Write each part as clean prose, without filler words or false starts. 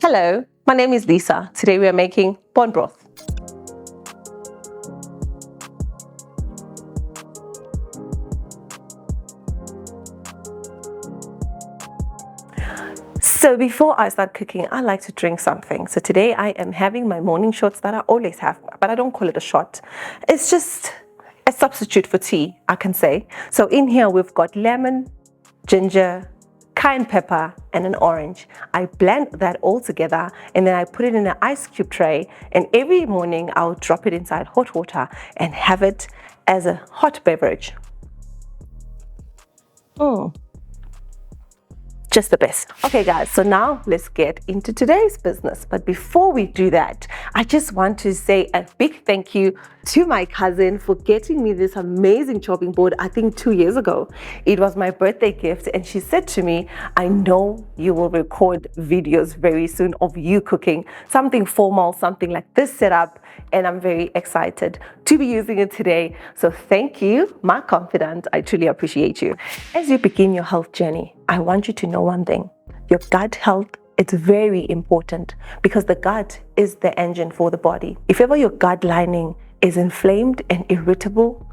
Hello, my name is Lisa. Today we are making bone broth. So before I start cooking, I like to drink something. So today I am having my morning shots that I always have, but I don't call it a shot. It's just a substitute for tea, I can say. So in here we've got lemon, ginger, cayenne pepper, and an orange. I blend that all together and then I put it in an ice cube tray, and every morning I'll drop it inside hot water and have it as a hot beverage. Just the best. Okay guys, so now let's get into today's business. But before we do that, I just want to say a big thank you to my cousin for getting me this amazing chopping board, I think 2 years ago. It was my birthday gift and she said to me, I know you will record videos very soon of you cooking, something formal, something like this setup, and I'm very excited to be using it today. So thank you, my confidant. I truly appreciate you. As you begin your health journey, I want you to know one thing. Your gut health is very important because the gut is the engine for the body. If ever your gut lining is inflamed and irritable,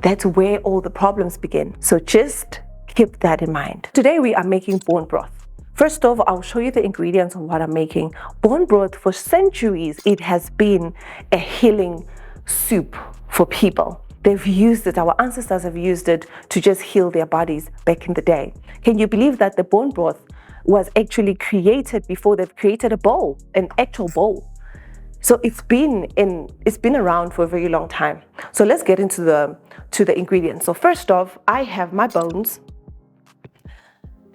that's where all the problems begin. So just keep that in mind. Today we are making bone broth. First off, I'll show you the ingredients of what I'm making. Bone broth, for centuries, it has been a healing soup for people. They've used it, our ancestors have used it to just heal their bodies back in the day. Can you believe that the bone broth was actually created before they've created a bowl, an actual bowl? So it's been around for a very long time. So let's get into the ingredients. So first off, I have my bones,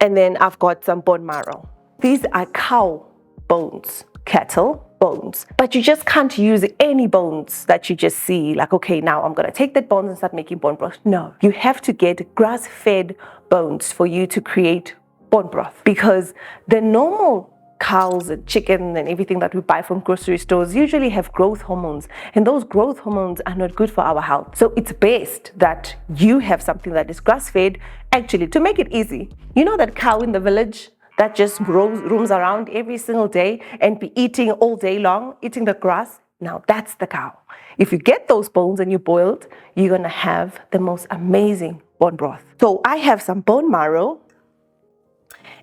and then I've got some bone marrow. These are cow bones, cattle bones, but you just can't use any bones that you just see like, okay, now I'm gonna take that bones and start making bone broth. No, you have to get grass-fed bones for you to create bone broth, because the normal cows and chicken and everything that we buy from grocery stores usually have growth hormones, and those growth hormones are not good for our health. So it's best that you have something that is grass-fed. Actually, to make it easy, you know that cow in the village that just roams around every single day and be eating all day long, eating the grass? Now that's the cow. If you get those bones and you boil it, you're gonna have the most amazing bone broth. So I have some bone marrow,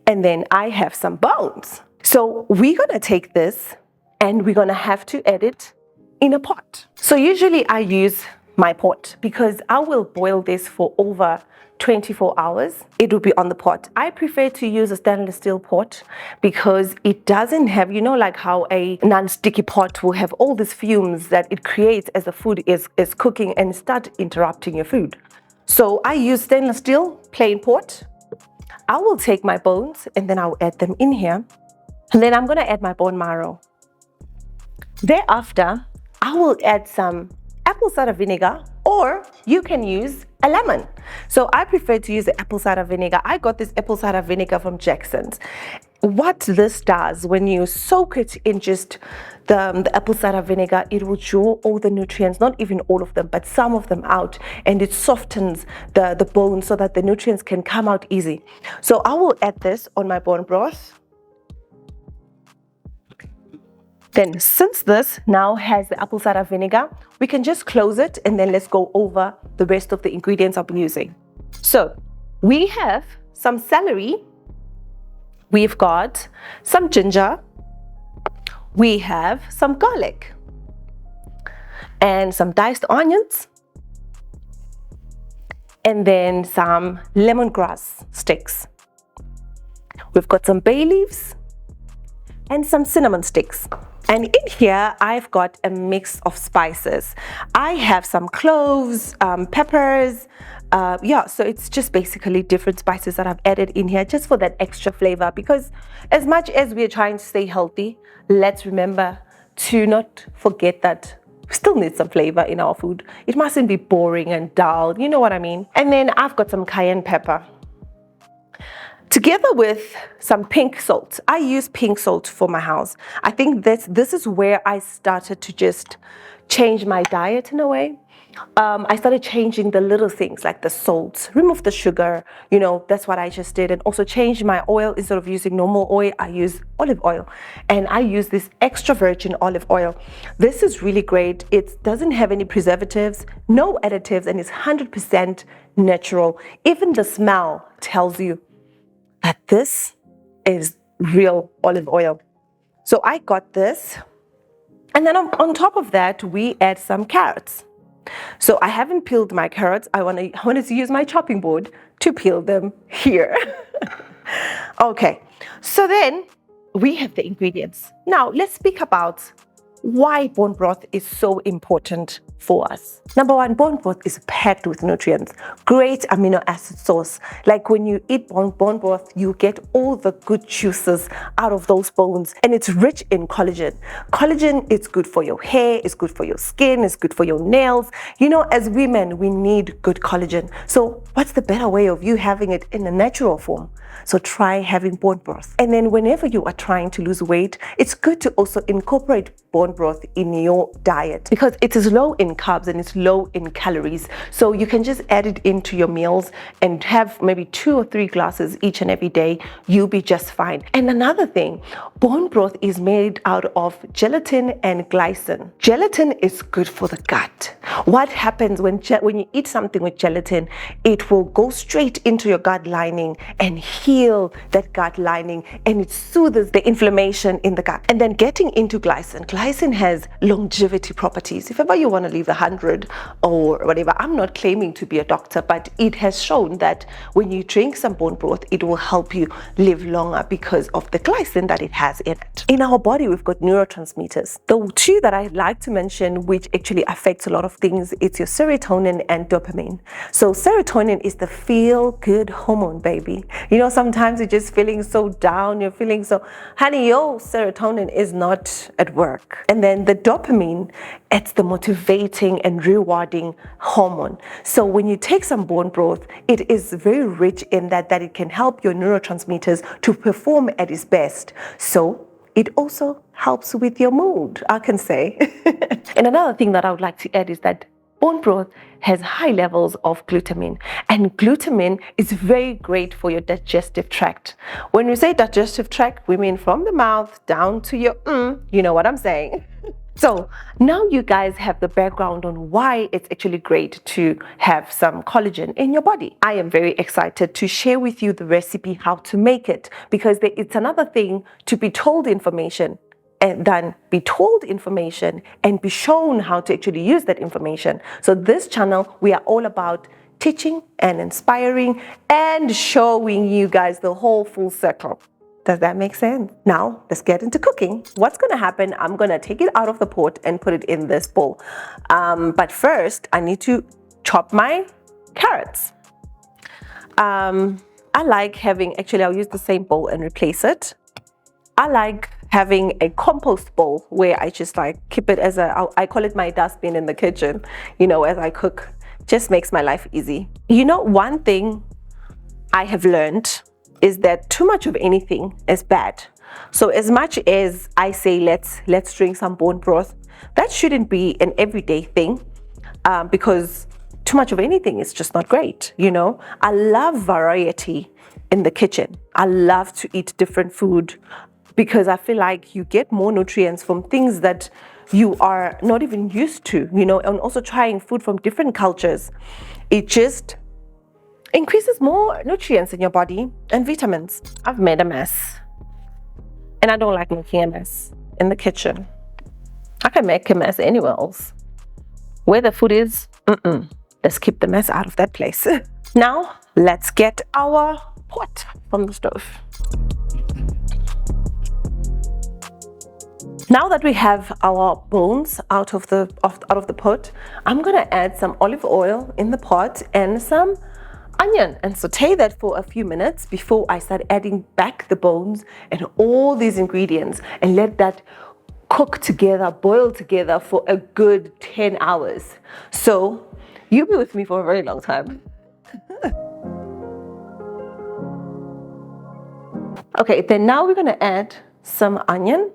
and then I have some bones. So we're gonna take this and we're gonna have to add it in a pot. So usually I use my pot because I will boil this for over 24 hours. It will be on the pot. I prefer to use a stainless steel pot because it doesn't have, you know, like how a non-sticky pot will have all these fumes that it creates as the food is cooking and start interrupting your food. So I use stainless steel plain pot. I will take my bones and then I'll add them in here. And then I'm gonna add my bone marrow. Thereafter, I will add some apple cider vinegar, or you can use a lemon. So I prefer to use the apple cider vinegar. I got this apple cider vinegar from Jackson's. What this does, when you soak it in just the apple cider vinegar, it will draw all the nutrients, not even all of them, but some of them out, and it softens the bone so that the nutrients can come out easy. So I will add this on my bone broth. Then since this now has the apple cider vinegar, we can just close it and then let's go over the rest of the ingredients I'll be using. So we have some celery, we've got some ginger, we have some garlic, and some diced onions, and then some lemongrass sticks. We've got some bay leaves and some cinnamon sticks. And in here, I've got a mix of spices. I have some cloves, peppers, so it's just basically different spices that I've added in here just for that extra flavor, because as much as we're trying to stay healthy, let's remember to not forget that we still need some flavor in our food. It mustn't be boring and dull, you know what I mean? And then I've got some cayenne pepper, together with some pink salt. I use pink salt for my house. I think this is where I started to just change my diet in a way. I started changing the little things like the salt, remove the sugar, that's what I just did. And also change my oil. Instead of using normal oil, I use olive oil. And I use this extra virgin olive oil. This is really great. It doesn't have any preservatives, no additives, and it's 100% natural. Even the smell tells you that this is real olive oil. So I got this. And then on top of that, we add some carrots. So I haven't peeled my carrots. I wanted to use my chopping board to peel them here. Okay, so then we have the ingredients. Now let's speak about why bone broth is so important for us. Number one, bone broth is packed with nutrients, great amino acid source. Like when you eat bone broth, you get all the good juices out of those bones, and it's rich in collagen. Collagen is good for your hair, it's good for your skin, it's good for your nails. As women, we need good collagen. So what's the better way of you having it in a natural form? So try having bone broth. And then whenever you are trying to lose weight, it's good to also incorporate bone broth in your diet because it is low in carbs and it's low in calories. So you can just add it into your meals and have maybe 2 or 3 glasses each and every day. You'll be just fine. And another thing, bone broth is made out of gelatin and glycine. Gelatin is good for the gut. What happens when you eat something with gelatin, it will go straight into your gut lining and heal that gut lining, and it soothes the inflammation in the gut. And then getting into glycine. Glycine has longevity properties. If ever you want to live 100 or whatever, I'm not claiming to be a doctor, but it has shown that when you drink some bone broth, it will help you live longer because of the glycine that it has in it. In our body, we've got neurotransmitters. The two that I'd like to mention, which actually affects a lot of things, it's your serotonin and dopamine. So serotonin is the feel-good hormone, baby. Sometimes you're just feeling so down, you're feeling so, honey, your serotonin is not at work. And then the dopamine, it's the motivating and rewarding hormone. So when you take some bone broth, it is very rich in that it can help your neurotransmitters to perform at its best. So it also helps with your mood, I can say. And another thing that I would like to add is that bone broth has high levels of glutamine, and glutamine is very great for your digestive tract. When we say digestive tract, we mean from the mouth down to your you know what I'm saying. So now you guys have the background on why it's actually great to have some collagen in your body. I am very excited to share with you the recipe, how to make it, because it's another thing to be told information and then be told information and be shown how to actually use that information. So this channel, we are all about teaching and inspiring and showing you guys the whole full circle. Does that make sense? Now, let's get into cooking. What's gonna happen, I'm gonna take it out of the pot and put it in this bowl. But first, I need to chop my carrots. I like having, actually I'll use the same bowl and replace it. I like having a compost bowl where I just keep it as I call it my dustbin in the kitchen, as I cook. Just makes my life easy. One thing I have learned is that too much of anything is bad. So as much as I say, let's drink some bone broth, that shouldn't be an everyday thing, because too much of anything is just not great. I love variety in the kitchen. I love to eat different food, because I feel like you get more nutrients from things that you are not even used to, and also trying food from different cultures. It just increases more nutrients in your body and vitamins. I've made a mess, and I don't like making a mess in the kitchen. I can make a mess anywhere else. Where the food is, let's keep the mess out of that place. Now, let's get our pot from the stove. Now that we have our bones out of the pot, I'm gonna add some olive oil in the pot and some onion and saute that for a few minutes before I start adding back the bones and all these ingredients, and let that cook together, boil together for a good 10 hours. So you'll be with me for a very long time. Okay, then now we're gonna add some onion.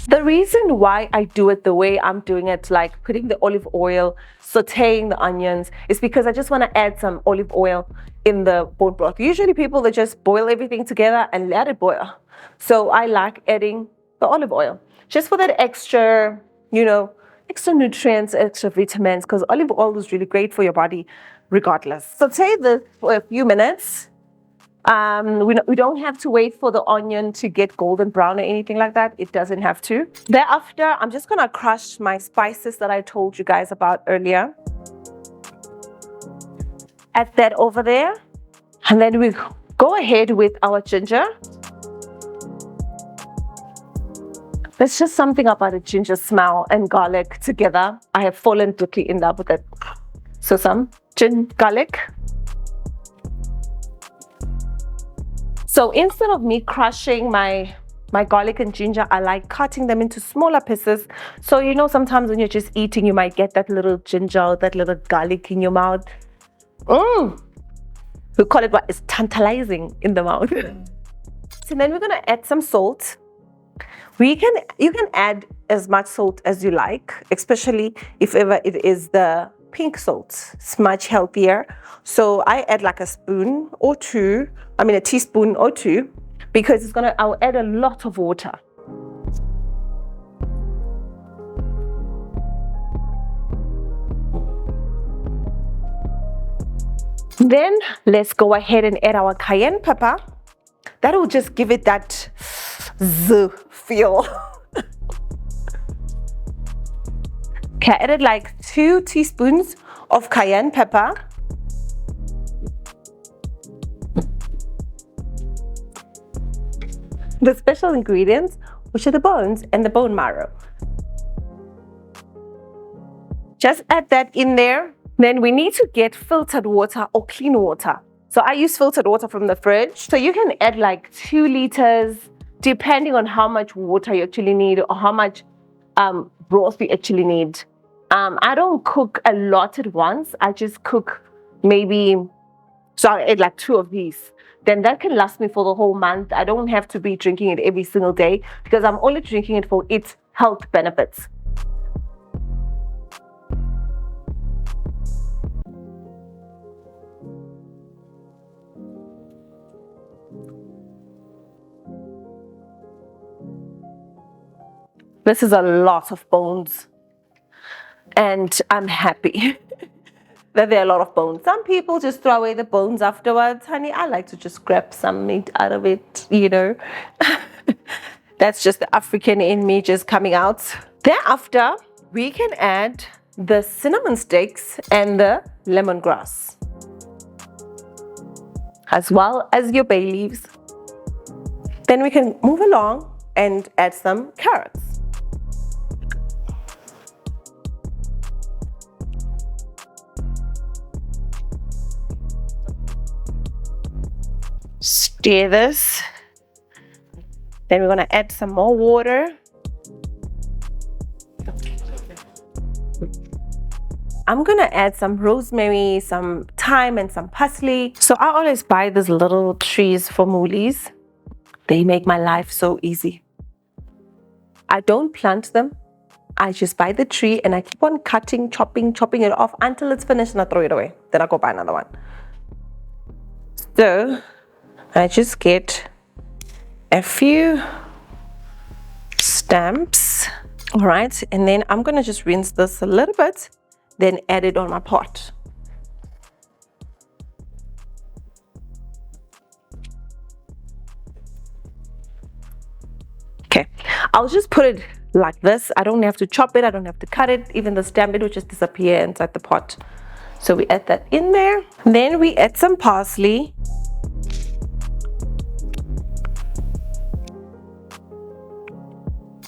The reason why I do it the way I'm doing it, like putting the olive oil, sauteing the onions, is because I just want to add some olive oil in the bone broth. Usually people, they just boil everything together and let it boil. So I like adding the olive oil just for that extra, extra nutrients, extra vitamins, because olive oil is really great for your body regardless. Saute this for a few minutes. We don't have to wait for the onion to get golden brown or anything like that. It doesn't have to. Thereafter, I'm just gonna crush my spices that I told you guys about earlier. Add that over there. And then we go ahead with our ginger. There's just something about a ginger smell and garlic together. I have fallen totally in love with it. So some garlic. So instead of me crushing my garlic and ginger, I like cutting them into smaller pieces. So sometimes when you're just eating, you might get that little ginger, that little garlic in your mouth. We call it what is tantalizing in the mouth. So then we're gonna add some salt. You can add as much salt as you like, especially if ever it is the pink salt. It's much healthier. So I add like a teaspoon or two, because I'll add a lot of water. Then let's go ahead and add our cayenne pepper. That will just give it that z feel. Okay, I added like 2 teaspoons of cayenne pepper. The special ingredients, which are the bones and the bone marrow. Just add that in there. Then we need to get filtered water or clean water. So I use filtered water from the fridge. So you can add like 2 liters, depending on how much water you actually need or how much broth you actually need. I don't cook a lot at once. I just cook so I add like 2 of these. Then that can last me for the whole month. I don't have to be drinking it every single day because I'm only drinking it for its health benefits. This is a lot of bones, and I'm happy that there are a lot of bones. Some people just throw away the bones afterwards. Honey, I like to just grab some meat out of it, That's just the African in me just coming out. Thereafter, we can add the cinnamon sticks and the lemongrass, as well as your bay leaves. Then we can move along and add some carrots. Stir this. Then we're going to add some more water. I'm going to add some rosemary, some thyme, and some parsley. So I always buy these little trees for moolies. They make my life so easy. I don't plant them. I just buy the tree and I keep on cutting, chopping it off until it's finished and I throw it away. Then I go buy another one. So I just get a few stamps, all right, and then I'm gonna just rinse this a little bit, then add it on my pot. Okay, I'll just put it like this. I don't have to chop it, I don't have to cut it. Even the stamp, it will just disappear inside the pot. So we add that in there. Then we add some parsley.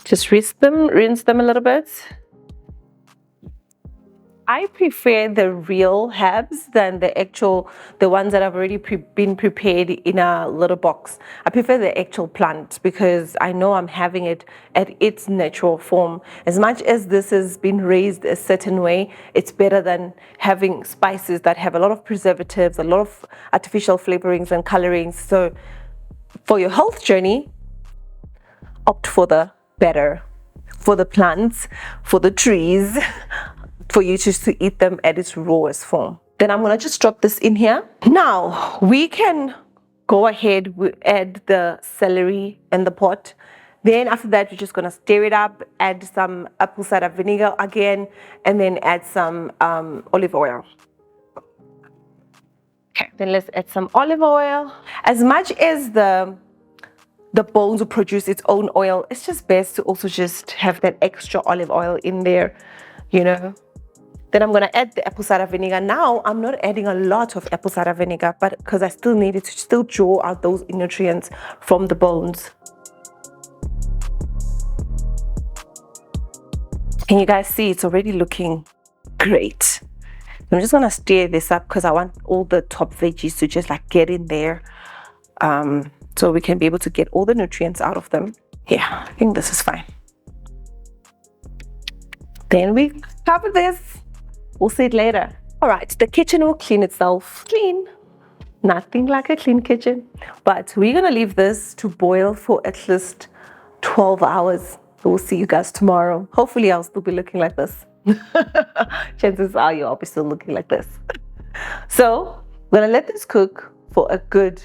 Just rinse them a little bit. I prefer the real herbs than the ones that have already been prepared in a little box. I prefer the actual plant because I know I'm having it at its natural form. As much as this has been raised a certain way, it's better than having spices that have a lot of preservatives, a lot of artificial flavorings and colorings. So for your health journey, opt for the better for the plants, for the trees, for you just to eat them at its rawest form. Then I'm gonna just drop this in here. Now we can go ahead, we add the celery in the pot. Then after that, we're just gonna stir it up, add some apple cider vinegar again, and then add some olive oil. Okay, then let's add some olive oil. As much as the bones will produce its own oil, it's just best to also just have that extra olive oil in there, you know. Then I'm gonna add the apple cider vinegar. Now I'm not adding a lot of apple cider vinegar, but because I still need it to still draw out those nutrients from the bones. Can you guys see it's already looking great? I'm just gonna stir this up because I want all the top veggies to just like get in there, so we can be able to get all the nutrients out of them. Yeah, I think this is fine. Then we cover this. We'll see it later. All right, the kitchen will clean itself. Clean. Nothing like a clean kitchen. But we're gonna leave this to boil for at least 12 hours. We'll see you guys tomorrow. Hopefully I'll still be looking like this. Chances are you'll be still looking like this. So we're gonna let this cook for a good,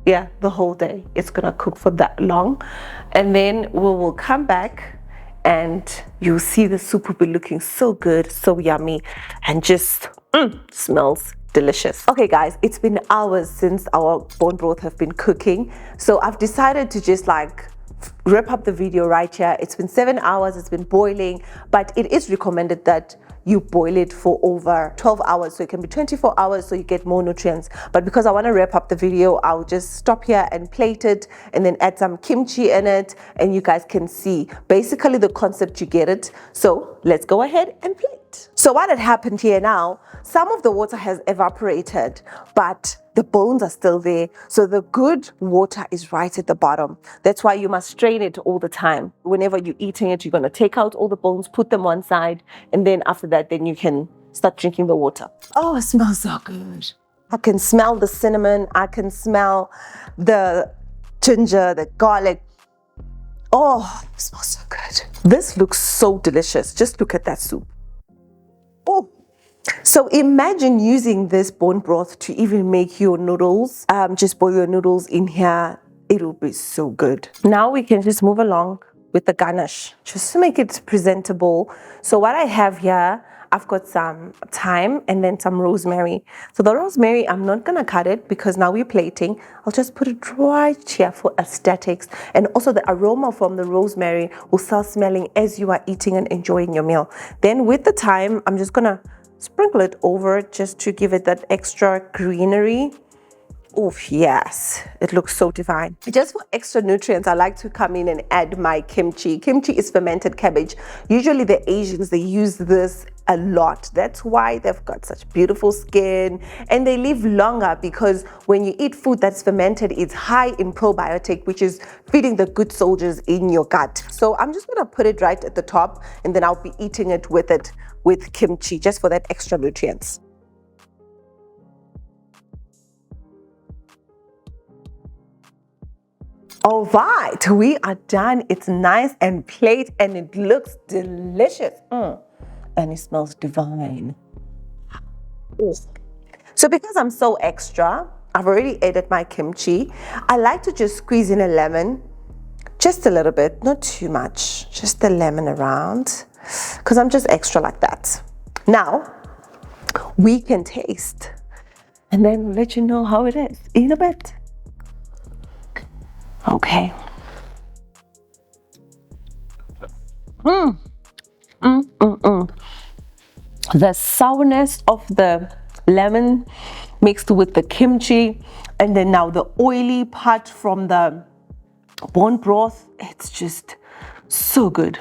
the whole day. It's gonna cook for that long. And then we will come back and you'll see the soup will be looking so good, so yummy, and just smells delicious. Okay guys, it's been hours since our bone broth have been cooking. So I've decided to just like wrap up the video right here. It's been 7 hours, it's been boiling, but it is recommended that you boil it for over 12 hours, so it can be 24 hours so you get more nutrients. But because I want to wrap up the video, I'll just stop here and plate it and then add some kimchi in it, and you guys can see basically the concept, you get it. So let's go ahead and plate. So what had happened here now, some of the water has evaporated, but the bones are still there. So the good water is right at the bottom. That's why you must strain it all the time. Whenever you're eating it, you're going to take out all the bones, put them one side, and then after that, then you can start drinking the water. Oh, it smells so good. I can smell the cinnamon. I can smell the ginger, the garlic. Oh, it smells so good. This looks so delicious. Just look at that soup. Oh. So imagine using this bone broth to even make your noodles. Just boil your noodles in here. It'll be so good. Now we can just move along with the garnish, just to make it presentable. So what I have here, I've got some thyme and then some rosemary. So the rosemary, I'm not gonna cut it because now we're plating. I'll just put it right here for aesthetics. And also the aroma from the rosemary will start smelling as you are eating and enjoying your meal. Then with the thyme, I'm just gonna sprinkle it over just to give it that extra greenery. Oh yes, it looks so divine. Just for extra nutrients, I like to come in and add my kimchi. Kimchi is fermented cabbage. Usually the Asians, they use this a lot. That's why they've got such beautiful skin and they live longer, because when you eat food that's fermented, it's high in probiotic, which is feeding the good soldiers in your gut. So I'm just gonna put it right at the top, and then I'll be eating it with kimchi, just for that extra nutrients. All right, we are done. It's nice and plate and it looks delicious. And it smells divine. So because I'm so extra, I've already added my kimchi. I like to just squeeze in a lemon, just a little bit, not too much, just the lemon around, because I'm just extra like that. Now, we can taste and then we'll let you know how it is in a bit. Okay. The sourness of the lemon mixed with the kimchi, and then now the oily part from the bone broth, it's just so good.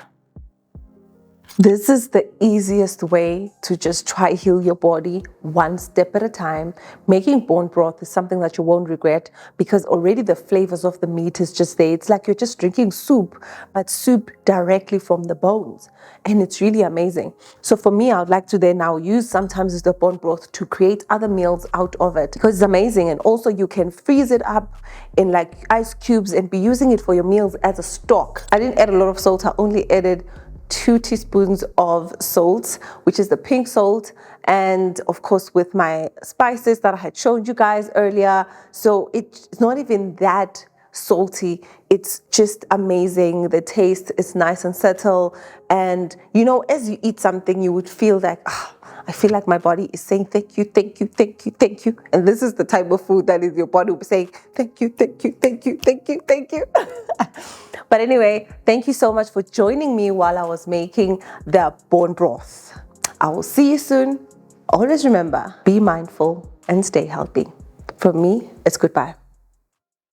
This is the easiest way to just try heal your body one step at a time. Making bone broth is something that you won't regret, because already the flavors of the meat is just there. It's like you're just drinking soup, but soup directly from the bones. And it's really amazing. So for me, I would like to then now use sometimes the bone broth to create other meals out of it, because it's amazing. And also you can freeze it up in like ice cubes and be using it for your meals as a stock. I didn't add a lot of salt. I only added 2 teaspoons of salt, which is the pink salt, and of course with my spices that I had shown you guys earlier. So it's not even that salty. It's just amazing. The taste is nice and subtle, and you know, as you eat something, you would feel like, I feel like my body is saying thank you, thank you, thank you, thank you. And this is the type of food that is your body will be saying thank you, thank you, thank you, thank you, thank you. But anyway, thank you so much for joining me while I was making the bone broth. I will see you soon. Always remember, be mindful and stay healthy. From me, it's goodbye.